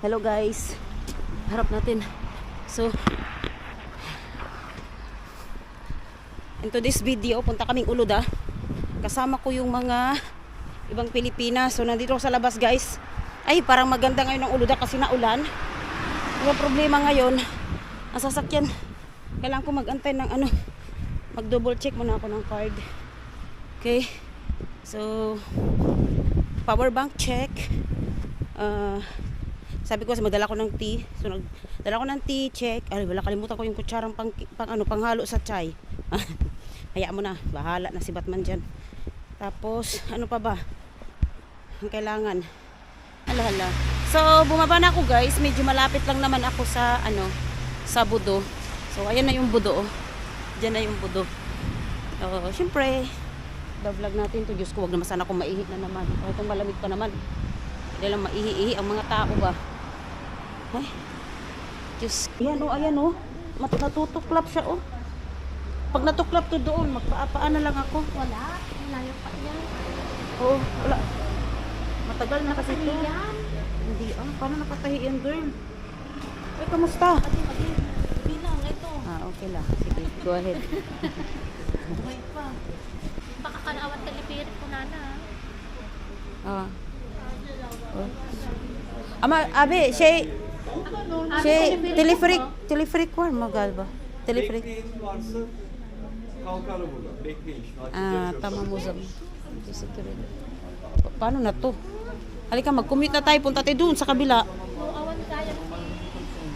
Hello guys. Harap natin. So, into this video, punta kaming Uluda. Kasama ko yung mga ibang Pilipinas. So, nandito ako sa labas guys. Ay, parang maganda ngayon ang Uluda kasi naulan. Yung problema ngayon, ang sasakyan, kailangan ko mag-antay ng mag-double check muna ako ng card. Okay. So, power bank check. Sabi ko, magdala ko ng tea. So, nagdala ko ng tea, check. Ay, wala, kalimutan ko yung kutsarang panghalo sa chai. Hayaan mo na, bahala na si Batman dyan. Tapos, ano pa ba? Ang kailangan. Hala. So, bumaba na ako guys. Medyo malapit lang naman ako sa, sa Budo. So, ayan na yung Budo. Diyan na yung Budo. Siyempre, vlog natin to. Diyos ko, wag naman sana akong maihi na naman. Kahit ang malamig pa naman. Hindi lang maihi-ihi ang mga tao ba. Ay, Diyos. Ayan o. Natutuklap siya o. Pag natuklap to doon, magpaapaan na lang ako. Wala. Malayo pa yan. Oo, wala. Matagal na kasi ito. Yan. Hindi paano nakatahi yan girl? Ay, kamusta? Bilang, ito. Okay lang. Sige, go ahead. Buhay pa. Baka kanawat kalipirit ko nana. Abe, şey teleferik var mı galiba? Teleferik. Bekleyin varsa kalkarım burada. Bekleyin şimdi açacağız. Tamam o zaman. Teşekkür ederim. Paano na to? Halika, mag-commute na tayo. Punta tayo dun sa kabila. Awan kaya.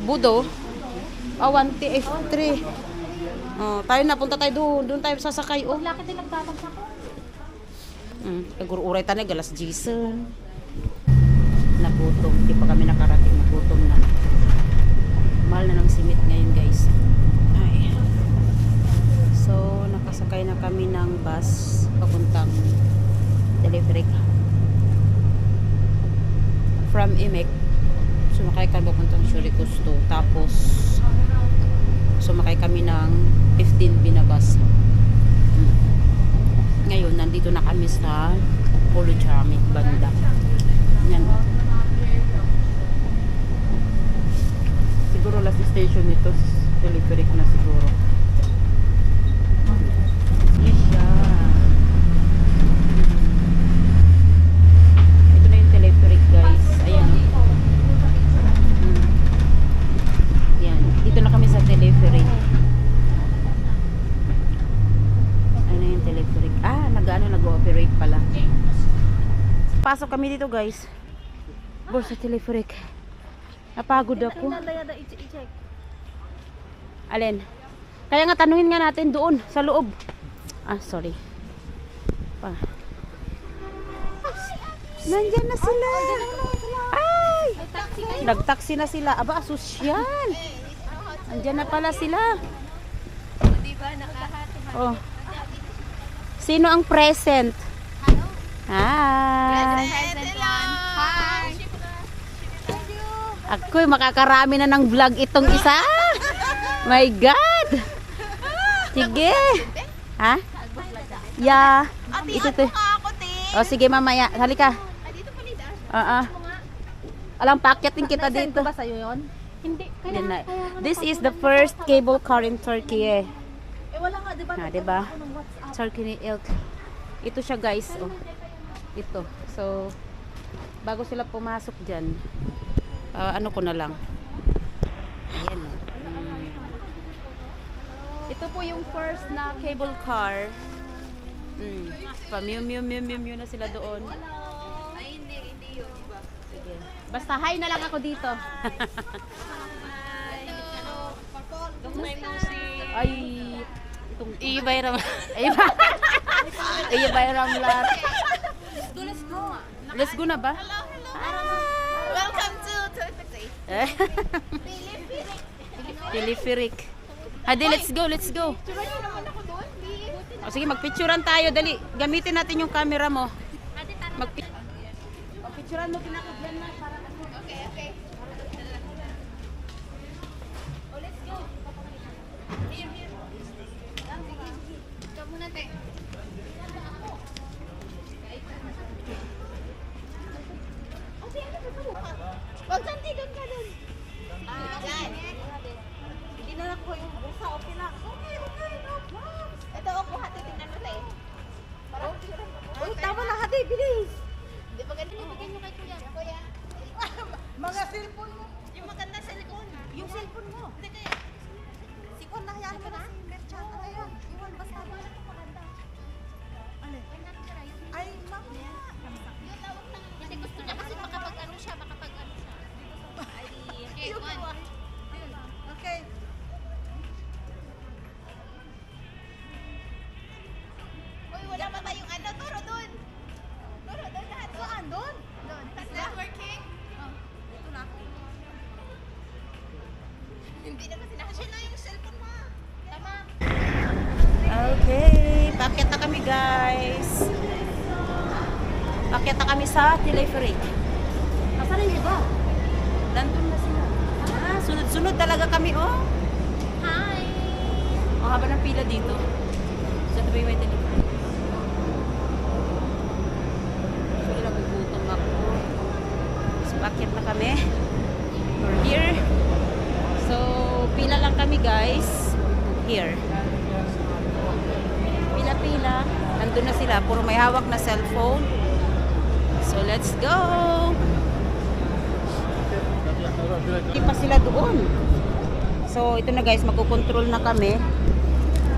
Budo. Awan TF3. Tayo na, punta tayo doon. Doon tayo sasakay. Laki din nagtatagsa ko. Nag-uray tayo, galas Jason. Nagutom. Hindi pa kami nakarating. Nagutom na. Mahal na ng simit ngayon guys. Ay. So, nakasakay na kami ng bus papuntang Teleferik. From Imek. Sumakay kami papuntang Surikusto. Tapos, sumakay kami ng 15 binabas. Ngayon, nandito na kami sa Polo Charming banda. Yan. Siguro last station nito, Teleferik na siguro. Yes, siya. Ito na yung Teleferik guys. Ayan. Yan. Dito na kami sa Teleferik. Ano yung Teleferik? Nag-ooperate pala. Pasok kami dito guys. Sa Teleferik. Napagod ako. I-check. Alin? Kaya nga tanungin nga natin doon sa loob. Sorry. Nandyan na sila. Ay! Nag-taxi na sila. Aba, asosyal. Nandyan na pala sila. Diba, nakahati. Sino ang present? Hi! Hi! Ako'y makakarami na ng vlog itong isa. My God! Sige. Ha? Yeah. Ito. Sige mamaya. Halika. Alam, pakyatin kita dito. Ba sa'yo yun? Hindi. This is the first cable car in Turkey. Wala nga, diba? Diba? Turkey ni Ilk. Ito siya guys. Ito. So, bago sila pumasok dyan, ano ko na lang. Ayan. Ito po yung first na cable car. Pamiyum na sila doon. Ay, hindi yun. Sige. Basta hi na lang ako dito. Ay, itong Ibayram. Ibayramlar. Let's go. Let's go na ba? Welcome to Turkey. Teleferik. Hadi, let's go. Sige, magpicturean tayo. Dali, gamitin natin yung camera mo. Magpicturean mo pinakagyan na para Okay. Oh, let's go. Here. Ikaw muna, te. Wag santi doon ka mga cellphone mo. Yung maganda sa likod. Yung cellphone mo. Hindi kaya. Si Kon, nahayaan mo na si Merchant. Ayun, iwan basta ba? Ano? Ay, mamaya. Kasi gusto niya kasi makapag-ano siya. Ay, okay, one. Okay. Uy, wala pa tayong ano. Turo doon. Turo doon lahat. Saan doon? Doon. Networking? Oh. Ito na. Hindi na kasi siya na yung cellphone mo. Tama. Okay, pakyat na kami guys. Pakyat na kami sa telepheric. Nasaan yung iba? Nandun na sila. Ah, sunod-sunod talaga kami oh. Hi. Ang haba ng pila dito. Sa tabi may telepheric. So, nagugutom ako. So, pakyat na kami. We're here. So, pila lang kami guys. Here. Pila-pila. Nandun na sila. Puro may hawak na cellphone. So, let's go! Hindi pa sila doon. So, ito na guys. Magkukontrol na kami.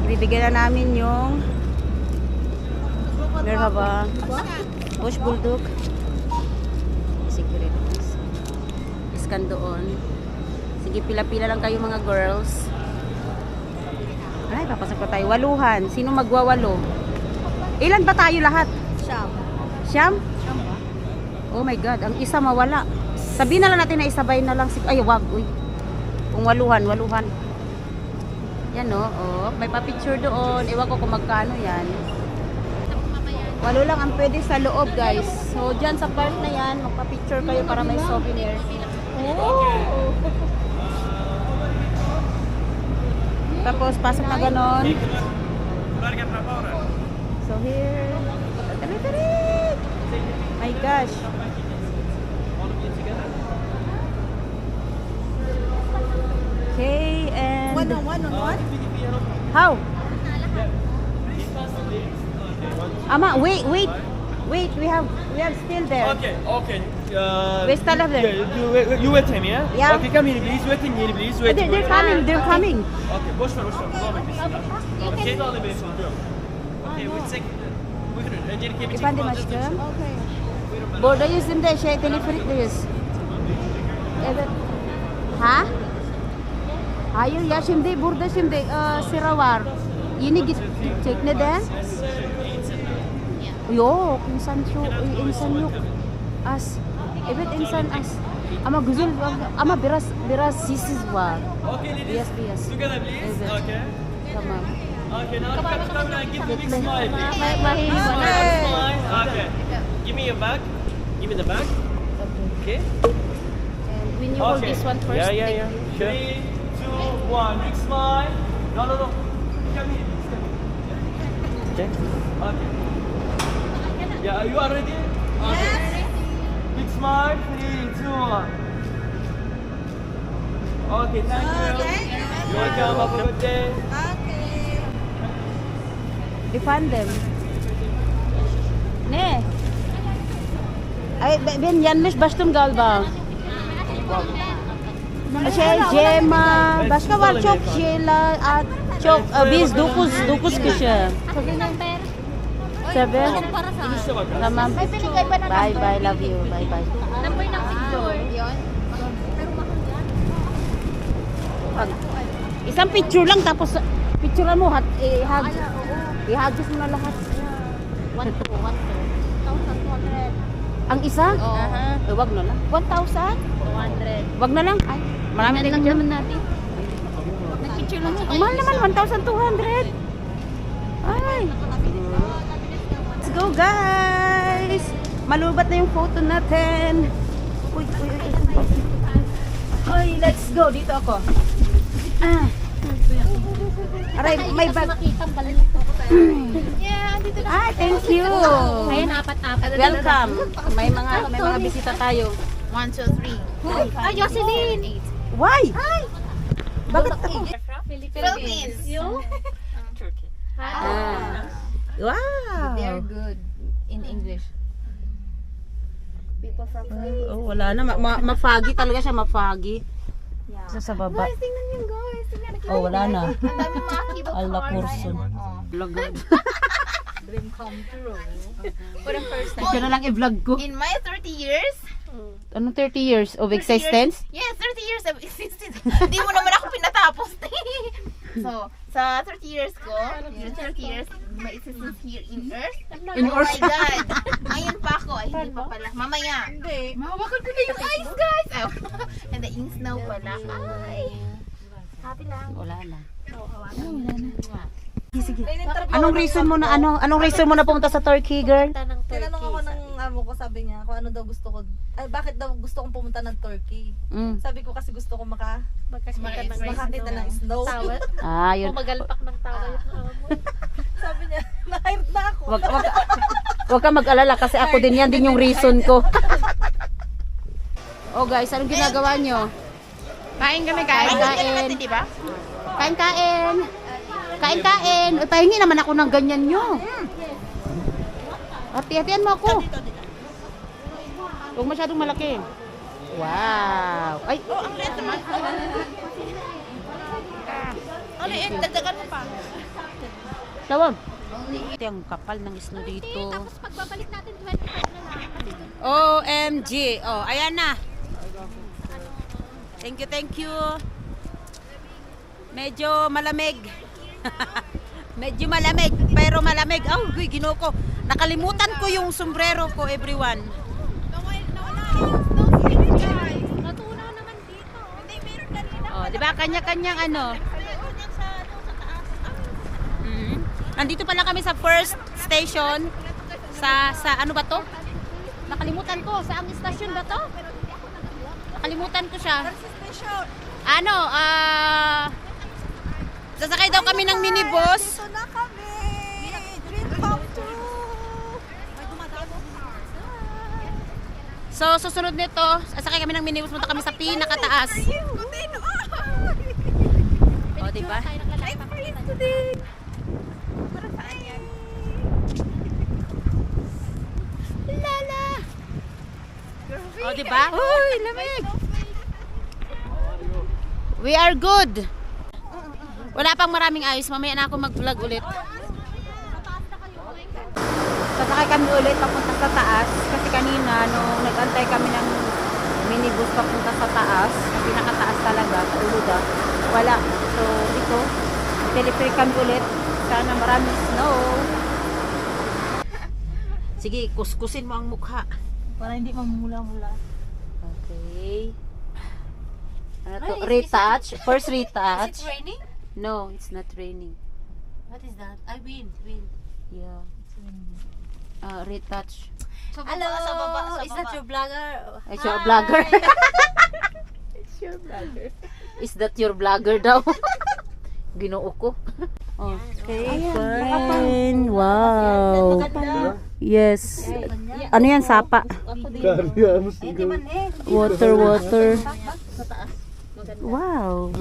Ibibigyan na namin yung Merhaba. Bush Bulldog. Secret. Iskan doon. Sige, pila-pila lang kayo mga girls. Ay, papasok na tayo. Waluhan. Sino magwawalo? Ilan ba tayo lahat? Siyam. Siyam? Oh my God, ang isa mawala. Sabihin na lang natin na isabay na lang. Ay, wag. Uy. Kung waluhan. Yan oh. May pa-picture doon. Ewan ko kung magkano yan. Walo lang ang pwede sa loob, guys. So, dyan sa part na yan, magpa-picture kayo para may souvenir. Oh! Tapos, pasok na ganon. So, here. My gosh. Okay, and... One on one? How? Ama, wait. We have still there. Okay. We still have there. Yeah, you wait him, yeah? Yeah. Okay, come here, please. Waiting here, please. Wait. They're coming. Okay, boş ver. Devam et. Okay. Okay, we check. Buyurun. Öncelikle bir Efendim aşkım. Buradayız şimdi teleferikteyiz. Evet. Ha? Hayır ya şimdi burada sıra var. Yeni gidecek. Neden? Yok insan yok. Az. Evet insan az. Ama güzel ama biraz sessiz var. Okay, ladies. Yes. Together, please. Evet. Okay. Tamam. Okay, now look at the camera and give me a big smile, please. Hey. Smile. Okay. Give me your bag. Give me the bag. Okay. And when you hold this one first. Yeah. Sure. 3, 2, 1. Big smile. No. Come here. Okay. Okay. Yeah, you are ready? Okay. Big smile. 3, 2, 1. Okay, thank you. You're welcome. Have a good day. Okay. Efendim. Ne? Ay ben yanlış başladım galiba. Gemma, başka var çok şeyler, çok biz 9 kişi. Seven. Para sa İşte bak. Tamam. Bye, love you. Bye. number ng picture. Yun. Isang picture lang tapos picturean mo ihagis mo na lahat. 1,200. Ang isa? Oo. Wag na lang. 1,200. Wag na lang. Ay, marami din lang picture. naman natin. Nag-picture lang Ang mahal naman 1,200. Ay. Let's go guys. Malubat na yung photo natin. Uy. Ay, let's go. Dito ako. Aray, may bag. Makitang balito ko tayo. Yeah, dito na. Ah, thank you. Ayan, apat-apat. Welcome. May mga bisita tayo. 1, 2, 3. Ay, Jocelyn! Why? Bakit ako? Philippines. You? Turkey. Wow. They're good in English. People from Philippines. Oh, wala na. Mafagi talaga siya, mafagi. Sa baba. Guys, tingnan niyo guys. Tingnan niyo. Oh, wala na. Ang dami mga keyboard Ala cards. kurson. Vlogger. Dream come true. For the first time. Siya na lang i-vlog ko. In my 30 years, Anong 30 years of existence? yes, 30 years of existence. Hindi mo naman ako pinatapos. So, sa 30 years ko, yung 30 years, my existence here in Earth. In Oh Earth. my God. Ngayon pa ako. Ay, hindi pa pala. Mamaya. Hindi. Mahawakan ko na yung eyes, guys. Oh. And the ink snow pala. Ay. Happy lang. Wala na. Anong Anong reason mo na anong reason mo na pumunta sa Turkey, girl? Tinanong ako ng amo ko, sabi niya, kung ano daw gusto ko. Ay, bakit daw gusto kong pumunta ng Turkey? Mm. Sabi ko kasi gusto ko makakita Makakita ng snow. Ah, yun. Magalpak ng tawa yung Sabi niya, na-hired na ako. Wag ka mag-alala kasi ako din yan din yung reason ko. Oh guys, anong ginagawa nyo? Kain kami, kain. Di ba? Kain, kain. Kain, kain. Uy, pahingi naman ako ng ganyan nyo. Hati-hatian mo ako. Huwag masyadong malaki. Wow. Ay, Ang liit naman. Ano yun? Dagdagan mo pa. tawag. Ito yung kapal ng snow dito. Tapos pagbabalik natin 25 na lang. Kasi OMG. Oh, ayan na. Thank you, thank you. Medyo malamig. Medyo malamig, pero malamig. Oh, guy, ginoo ko. Nakalimutan ko yung sombrero ko, everyone. natunaw naman dito. Hindi, meron kanina. Oh, 'di ba? Kanya-kanyang ano. Nandito pala kami sa first station sa ano ba 'to? Nakalimutan ko, sa ang station ba 'to? Nakalimutan ko siya. Ano, sasakay daw kami ng minibus. Ito na kami. Dream come true. So, susunod nito, sasakay kami ng minibus, punta kami sa pinakataas. O, diba? Tayo naglalakpak kita. Lala! O, diba? Uy, lamig! We are good! Wala pang maraming ayos, mamaya na ako mag-vlog ulit. Sasakay kami ulit papunta sa taas kasi kanina nung nag-antay kami ng minibus papunta sa taas, sa pinakataas talaga, sa Uluga, wala. So dito, telepheric kami ulit. Sana maraming snow. Sige, kuskusin mo ang mukha. Para hindi mamula-mula. Okay. Ano to? Retouch. First retouch. raining? No, it's not raining. What is that? I wind. Yeah. Retouch. Sa baba, Hello, sa baba, sa is baba. that your vlogger? Is your vlogger? Is that your vlogger daw? Ginoo ko. Okay, fine. Wow. Yes. Ano yan? Sapa. Hindi man eh. Water. Wow.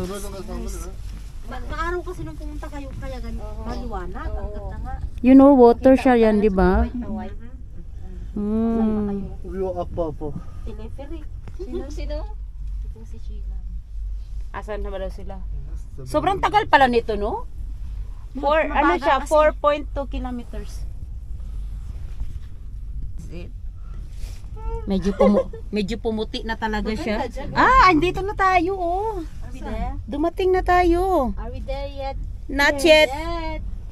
Maaraw kasi nung pumunta kayo kaya ganito. Maliwanag. Ang ganda nga. You know, water siya yan, di ba? Telepheric. Sino? Ito si Sheila. Asan na ba daw sila? Sobrang tagal pala nito, no? Ano siya? 4.2 kilometers. Medyo pumuti na talaga siya. Ah, andito na tayo, oh. Are we there? Dumating na tayo. Are we there yet? Not yet.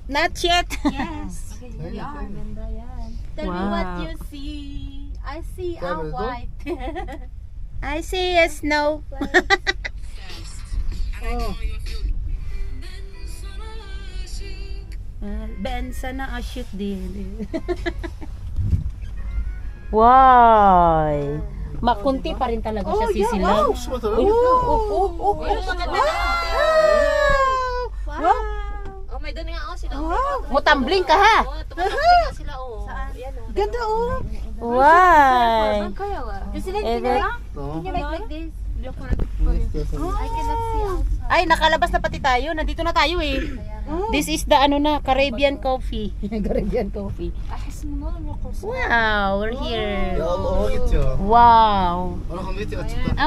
Not yet. Yes. We are. Ganda yan. Tell me Wow. what you see. I see a white. I see a snow. Ben sana asyik din. Why? Makunti pa rin talaga siya sisilaw. Wow. Oh, may doon nga ako sila. Mutambling ka ha. Oh, tumatambling nga sila. Oh. Yan, oh. Ganda oh. Why? Kaya wa. Just like Eh, Can you make like this? I cannot see outside. Ay, nakalabas na pati tayo. Nandito na tayo eh. This is the ano na, Caribbean coffee. Caribbean coffee. Wow, we're here. Wow.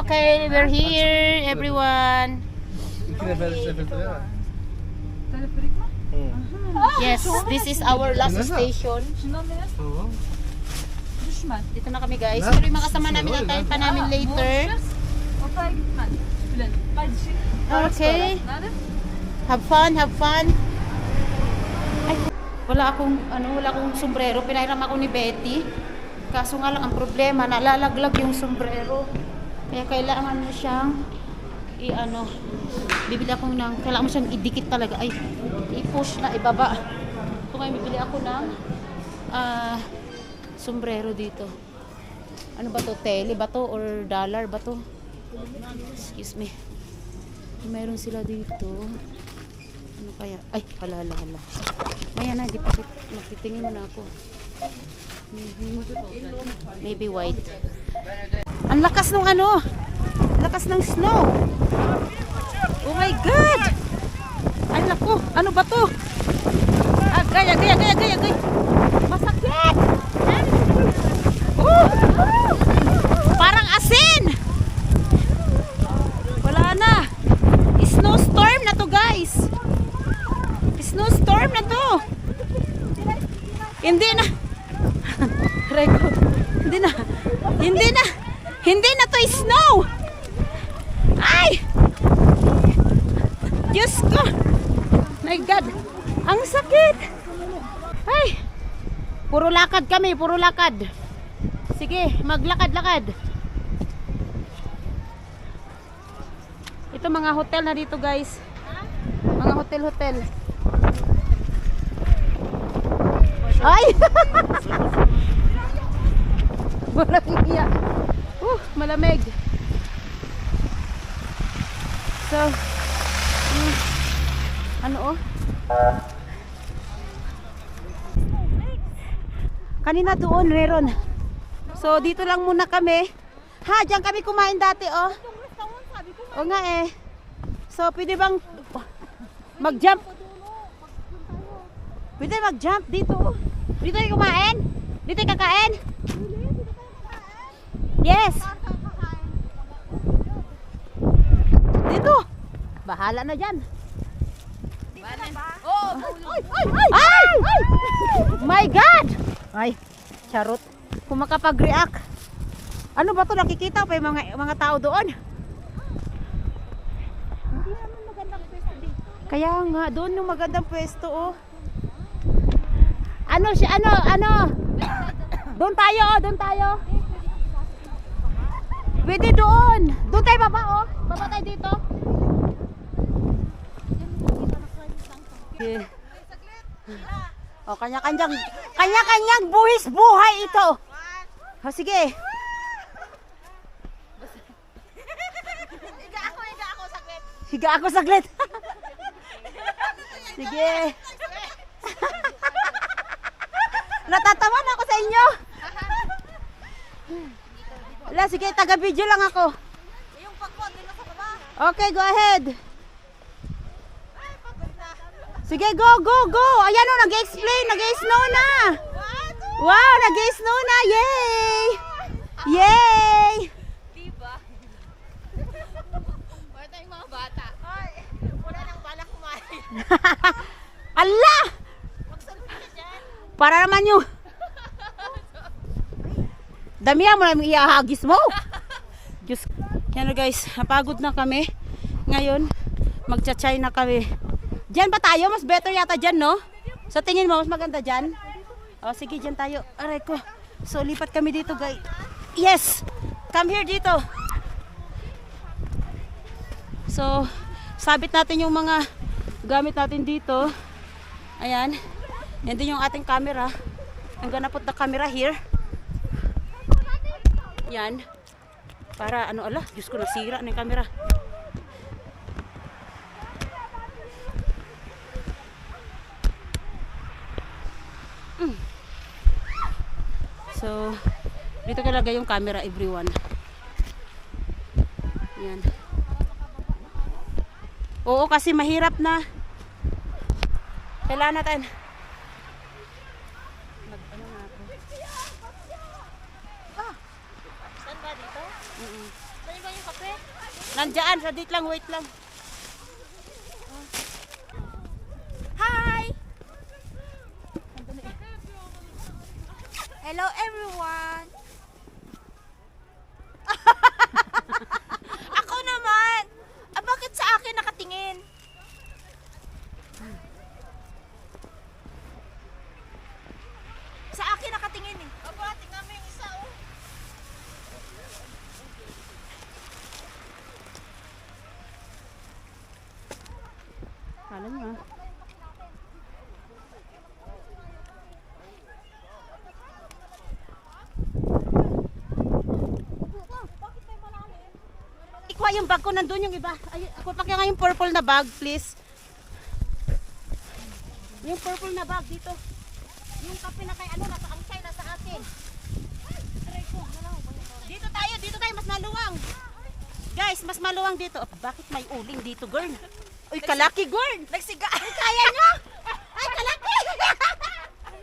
Okay, we're here, everyone. Yes, this is our last station. Dito na kami guys. Pero yung mga kasama namin natin pa namin later. Okay. Have fun, have fun. Ay, wala akong sombrero. Pinahiram ako ni Betty. Kaso nga lang ang problema, nalalaglag yung sombrero. Kaya kailangan mo siyang bibili ako kailangan mo siyang idikit talaga. Ay, i-push na, ibaba. So ngayon bibili ako ng sombrero dito. Ano ba to? Tele ba to? Or dollar ba to? Excuse me. Mayroon sila dito. Ano kaya? Ay, hala. Maya na, magtitingin mo na ako. Maybe white. Ang lakas ng lakas ng snow. Oh my God! Ay, naku. Ano ba to? Agay. Masakit! Parang asin! Wala na. Snowstorm na to, guys. Snowstorm na to. Hindi na. Reko. Hindi na to snow. Ay! Diyos ko. My God. Ang sakit. Ay. Puro lakad kami, puro lakad. Sige, maglakad-lakad. Ito mga hotel na dito, guys. Mga hotel. Ay! Walang iya. Malamig. So, kanina doon meron. So, dito lang muna kami. Ha, diyan kami kumain dati, oh. O nga eh. So, pwede bang mag-jump? Pwede mag-jump dito. Dito yung kumain? Dito yung kakain? Yes. Dito. Bahala na dyan. Ay! My God! Ay, charot. Kung makapag-react. Ano ba to? Nakikita pa yung mga tao doon. Kaya nga, doon yung magandang pwesto, oh. Ano? Doon tayo. Pwede doon. Doon tayo baba, oh. Baba tayo dito. Okay. Oh, kanya-kanyang buhis buhay ito. Oh, sige. Higa ako saglit. Sige. Natatawa na ako sa inyo. Wala, sige, taga-video lang ako. Okay, go ahead. Sige, go. Ayan o, nag-explain, nag-snow na. Wow, nag-snow na. Yay! Diba? Wala tayong mga bata. Ay, wala nang balak kumain. Ala! Para naman yung damihan mo na yung ihahagis mo. Diyos. Yan guys, napagod na kami. Ngayon, magcha-chay na kami. Diyan ba tayo? Mas better yata dyan, no? Sa tingin mo, mas maganda dyan? O, sige, dyan tayo. Aray ko. So, lipat kami dito, guys. Yes! Come here dito. So, sabit natin yung mga gamit natin dito. Ayan. Yan din yung ating camera. I'm gonna put the camera here. Yan. Para ala, Diyos ko, nasira na yung camera. So, dito kalagay yung camera, everyone. Yan. Oo, kasi mahirap na. Kailangan natin. Ano na ako. Saan ba dito? Saan ba yung kape? Nandiyan, sa date lang, wait lang. Hi! Hello everyone! Ako naman! Ah, bakit sa akin nakatingin? Sa akin nakatingin eh. Aba, tingnan mo yung isa oh. Kala nyo ah. Ikuha yung bag ko, nandun yung iba. Ay, ako pakya nga yung purple na bag, please. Yung purple na bag dito. Yung kape na kay ano, nasa angkay, nasa akin. Dito tayo, mas maluwang. Guys, mas maluwang dito. Oh, bakit may uling dito, girl? Uy, kalaki, girl. Nagsiga! Ay, kaya nyo? Ay, kalaki.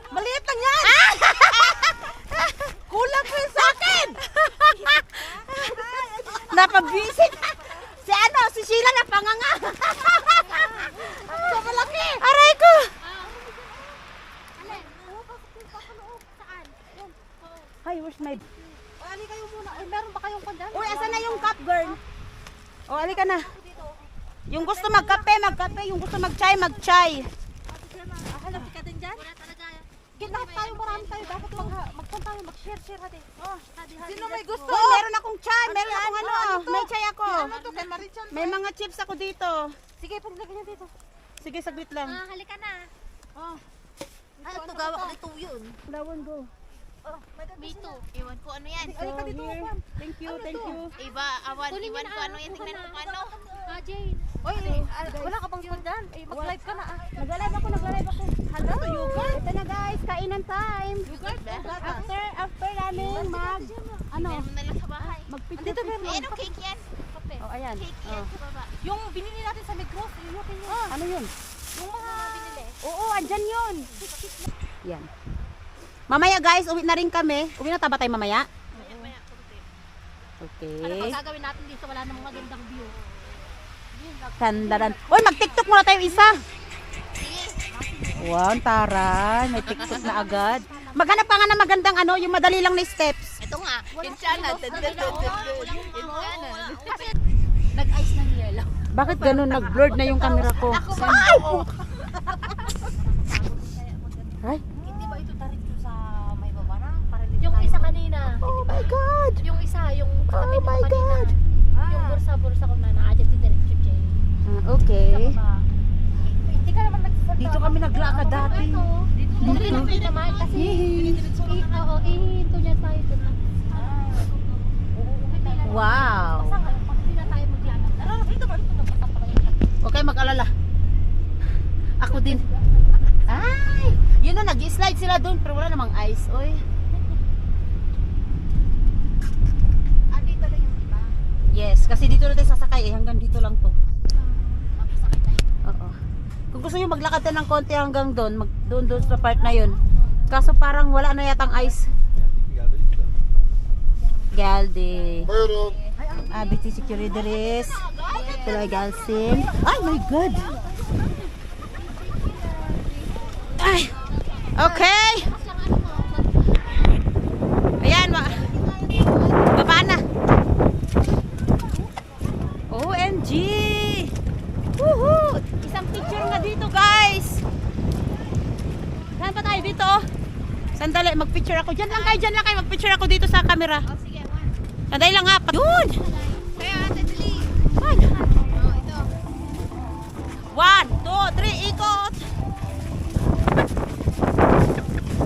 Maliit lang yan. Kulang ko yun sa akin. Napabisi. Si ano, si Sheila napanganga. So malaki. Aray ko. Hi, where's my... Ali kayo muna. Ay, meron ba kayong kondyan? Uy, asan na yung cup, girl? O, alika na. Yung gusto magkape, magkape. Yung gusto magchay, magchay. Hanap ka din dyan? Wala talaga. Lahat tayo, marami tayo. Dapat magpunta tayo, mag-share hati. Oh, sino may gusto? Uy, meron akong chay. Meron akong ano. May chay ako. Ano to? Kay Marichan. May mga chips ako dito. Sige, paglagay niya dito. Sige, saglit lang. Halika na. Oh. Ano to? Gawa ka ito yun. Lawan go. Oh, may Me gusto. too. Iwan ko ano yan. So, here. Thank you, thank you. Iba, Kunin iwan mo ko na, ano yan. kuha Tingnan na. ko ano. Jane. Oy, wala ka bang kondyan? Eh, mag-live ka na ah. Nag-live ako. Hello, yogurt. Ito na guys, kainan time. After namin ano, Tingnan mo na lang sa bahay. magpicture. Ayan ang cake yan. Oh, ayan. Cake yan Oh. sa baba. Yung binili natin sa Negros, yun yun. Ano yun? Yung mga binili. Oo, andyan yun. Yan. Mamaya guys, uwi na rin kami. Uwi na taba tayo mamaya? Okay. Ang gagawin natin dito, wala namang magandang view. Tandaran. Uy, mag-tiktok muna tayo isa. Wow, taray. May tiktok na agad. Maghanap ka nga na magandang ano, yung madali lang na steps. Ito nga. Yung channel. Yung channel. Nag-ice ng yellow. Bakit ganun? Nag-blurred na yung camera ko. Ay! Hindi ba ito diretso sa may baba na? Para Yung isa kanina. Oh my God! Yung isa, yung Oh katabi my mo kanina. God! Yung bursa-bursa ko na na-adjust din diretso, Jane. Okay. Hindi ka naman nagsasalita. Dito kami naglakad dati. Dito naman kasi oo, ihinto niya tayo doon. Wow! Pag hindi na tayo maglalakad. Huwag kayo mag-alala. Ako din. Ay! Yun na, nag-slide sila doon pero wala namang ice. Oy. Dito lang yung iba. Yes, kasi dito na tayo sasakay eh. Hanggang dito lang to. Oo. Kung gusto nyo maglakad tayo ng konti hanggang doon, doon sa part na yun. Kaso parang wala na yatang ice. Galde. BT Securities. Tuloy Galsim. Ay my God! Ay! Okay! Ayan, baba na. OMG! Woohoo! Isang picture nga dito, guys. Saan pa tayo dito? Sandali, mag-picture ako. Diyan lang kayo. Mag-picture ako dito sa camera. Oh, sige. One. Sandali lang ha. Yun! Kaya ate, dali. One, Oh, ito. 2, 3, ikot!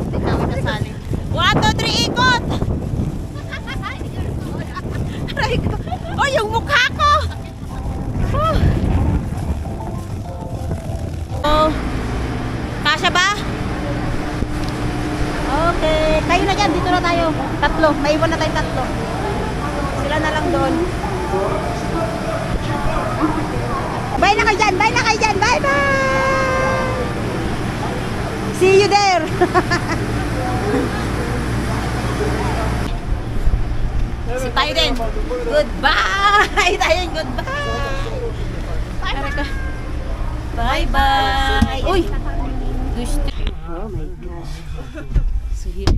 Hindi kami nasali. 1, 2, 3, ikot! Aray ko. Oh, yung mukha ko! Oh. Kasya ba? Okay. Kayo na dyan. Dito na tayo. Tatlo. Maiwan na tayong tatlo. Sila na lang doon. here! Si tayo din. Goodbye! Tayo din, goodbye! Bye-bye! Uy! Gusto. Oh my gosh. So here.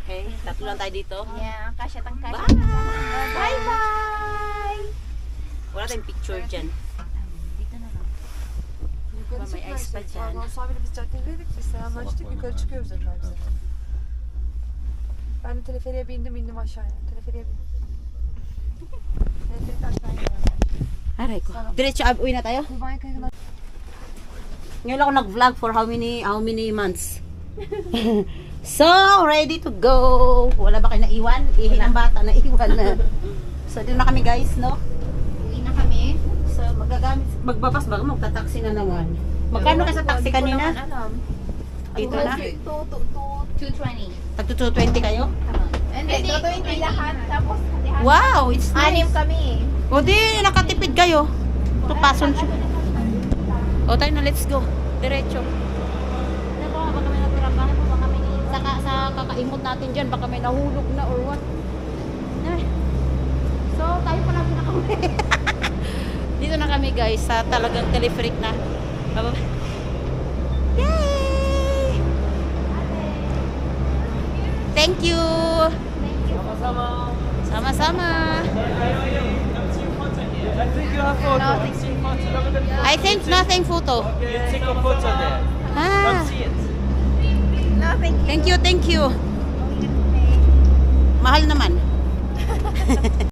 Okay, tatlo lang tayo dito. Yeah, kasya tang kasya. Bye! Bye-bye! Wala tayong picture dyan. Dito na lang. Yukarı May ice pa dyan. Ondan sonra bir de biz caddedeydik. Biz selamlaştık. Yukarı çıkıyoruz dediler bize. Ben de teleferiye bindim aşağıya. Teleferiye bindim. Teleferik aşağıya iniyorum. Aray ko. Diretso, uwi na tayo. Kurbanya kadar. Ngayon ako nag-vlog for how many months? So, ready to go. Wala ba kayo naiwan? Ihi ng bata naiwan na. So, dito na kami guys, no? Uwi na kami. So, magbapas ba? Magta-taxi na naman. Magkano ka sa taxi kanina? Dito na? 220. Tagto 220 kayo? Hindi, 220 lahat. Tapos, Wow, it's anim nice. kami. O di, nakatipid kayo. Tupason siya. O tayo na, let's go. Diretso. Ano ba, baka may naturabahan po, baka may sa kakaimot natin dyan, baka may nahulog na or what. Ay. So, tayo pa lang pinakauwi. Dito na kami guys, sa talagang teleferic na. Baba. Yay! Thank you! Sama-sama. I think you have photo. I think nothing photo. You take a photo there. Come Ah, see it. No, thank you. thank you. Mahal naman.